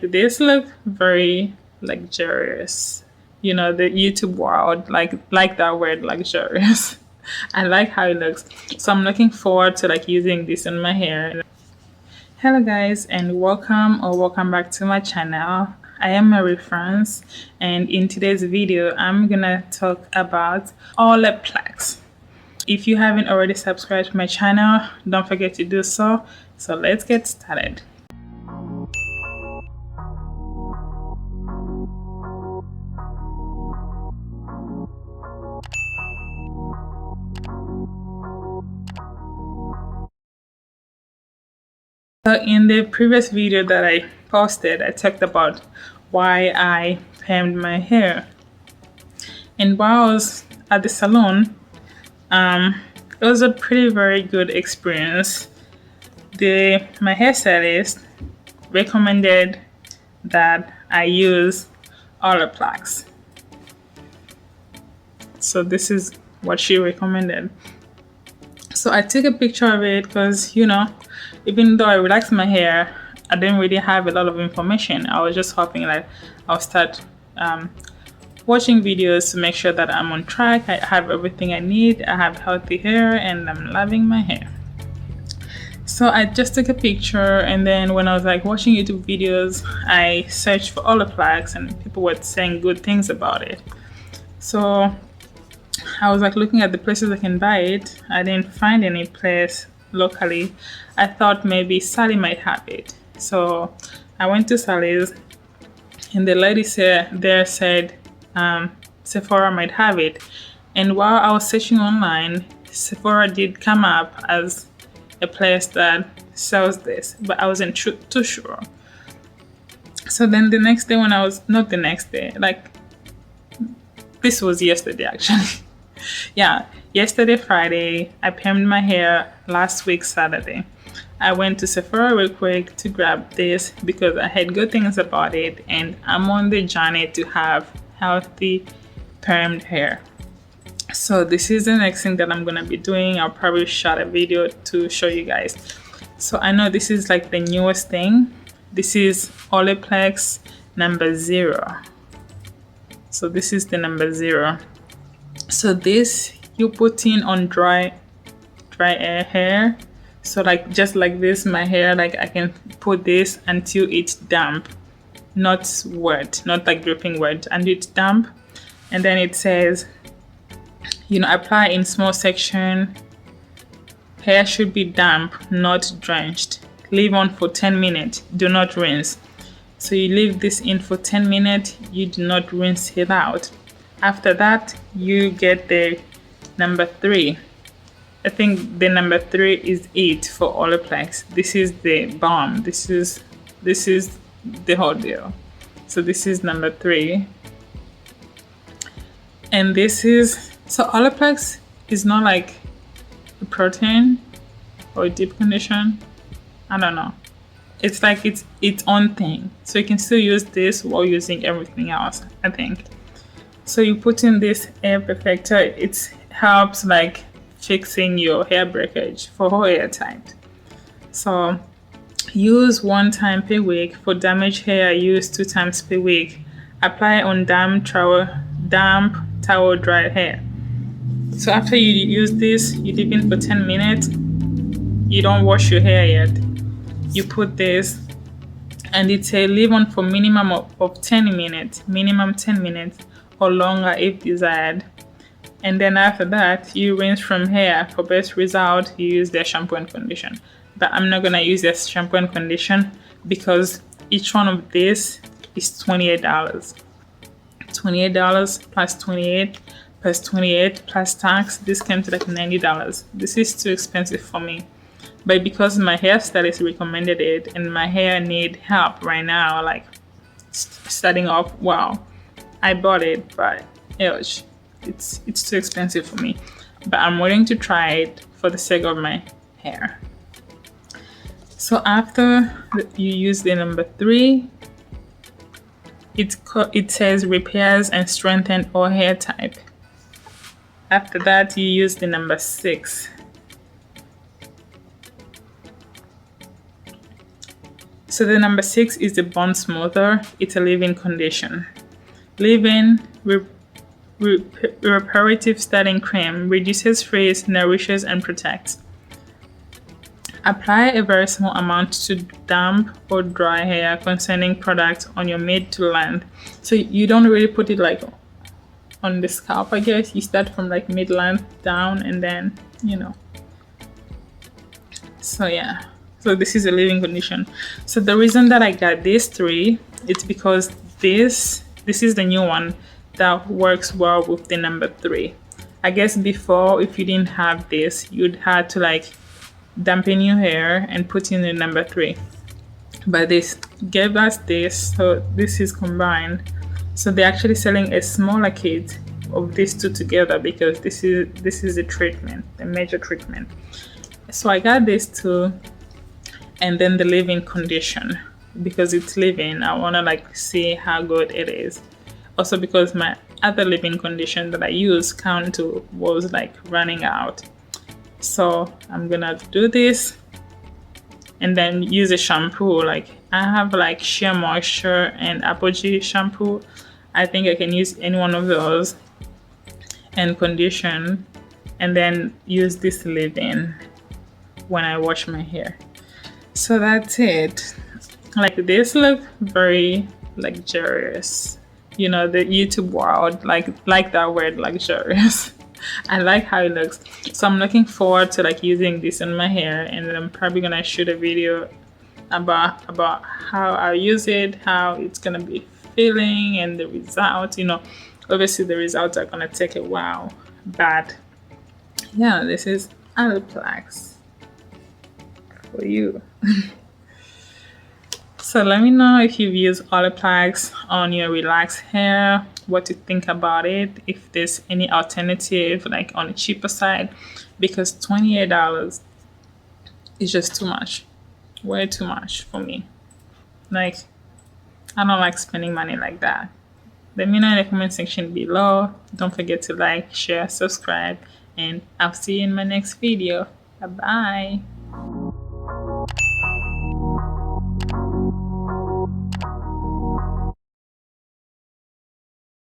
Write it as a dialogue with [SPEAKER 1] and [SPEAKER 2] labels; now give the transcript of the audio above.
[SPEAKER 1] This look very luxurious. You know, the YouTube world like that word luxurious. I like how it looks. So I'm looking forward to like using this in my hair. Hello guys and welcome back to my channel. I am Mary France and in today's video I'm gonna talk about Olaplex. If you haven't already subscribed to my channel, don't forget to do so. So let's get started. So in the previous video that I posted, I talked about why I permed my hair. And while I was at the salon, it was a very good experience. My hairstylist recommended that I use Olaplex. So this is what she recommended. So I took a picture of it because, you know, even though I relaxed my hair, I didn't really have a lot of information. I was just hoping that I'll start watching videos to make sure that I'm on track. I have everything I need. I have healthy hair and I'm loving my hair. So I just took a picture, and then when I was like watching YouTube videos, I searched for Olaplex and people were saying good things about it. So I was like looking at the places I can buy it. I didn't find any place locally. I thought maybe Sally might have it. So I went to Sally's and the lady there said Sephora might have it. And while I was searching online, Sephora did come up as a place that sells this, but I wasn't too sure. So then the next day when I was, not the next day, like this was yesterday actually. Yeah, yesterday Friday, I permed my hair last week Saturday. I went to Sephora real quick to grab this because I had good things about it and I'm on the journey to have healthy permed hair. So this is the next thing that I'm gonna be doing. I'll probably shot a video to show you guys. So I know this is like the newest thing. This is Olaplex number 0. So this is the number 0. So this you put in on dry hair. So like just like this, my hair, like I can put this until it's damp, not wet, not like dripping wet, and it's damp. And then it says, you know, apply in small section. Hair should be damp, not drenched. Leave on for 10 minutes. Do not rinse. So you leave this in for 10 minutes. You do not rinse it out. After that, you get the number 3. I think the number 3 is it for Olaplex. This is the bomb. This is the whole deal. So this is number 3. And this is, so Olaplex is not like a protein or a deep condition. I don't know. It's like it's its own thing. So you can still use this while using everything else, I think. So you put in this hair perfector. It helps like fixing your hair breakage for whole hair type. So use 1 time per week. For damaged hair, use 2 times per week. Apply on damp towel dry hair. So after you use this, you leave it for 10 minutes. You don't wash your hair yet. You put this, and it says leave on for minimum of 10 minutes, minimum 10 minutes or longer if desired. And then after that, you rinse from hair. For best result, you use their shampoo and condition. But I'm not gonna use their shampoo and condition because each one of this is $28. $28 plus 28 plus 28 plus tax. This came to like $90. This is too expensive for me. But because my hairstylist recommended it and my hair need help right now, like starting off, wow, I bought it, but it's too expensive for me. But I'm willing to try it for the sake of my hair. So after you use the number 3, it says repairs and strengthen all hair type. After that, you use the number 6. So the number 6 is the Bond Smoother. It's a leave-in condition. Leave-in reparative styling cream reduces frizz, nourishes, and protects. Apply a very small amount to damp or dry hair concerning products on your mid to length. So you don't really put it like on the scalp, I guess. You start from like mid length down and then, you know. So yeah. So this is a leave-in condition. So the reason that I got these 3 is because this is the new one that works well with the number 3. I guess before, if you didn't have this, you'd had to like dampen your hair and put in the number 3. But this gave us this, so this is combined. So they're actually selling a smaller kit of these 2 together because this is a treatment, a major treatment. So I got these 2, and then the leave-in condition, because it's leave-in. I want to like see how good it is. Also because my other leave-in condition that I used was like running out. So I'm gonna do this and then use a shampoo. Like I have like Sheer Moisture and Apogee shampoo. I think I can use any one of those and condition, and then use this leave-in when I wash my hair. So that's it. Like this look very luxurious. You know, the YouTube world like that word, luxurious. I like how it looks. So I'm looking forward to like using this in my hair, and then I'm probably gonna shoot a video about how I use it, how it's gonna be feeling, and the results. You know, obviously the results are gonna take a while, but yeah, this is Olaplex for you. So let me know if you've used Olaplex on your relaxed hair, what you think about it, if there's any alternative like on the cheaper side, because $28 is just too much, way too much for me. Like, I don't like spending money like that. Let me know in the comment section below. Don't forget to like, share, subscribe, and I'll see you in my next video. Bye bye.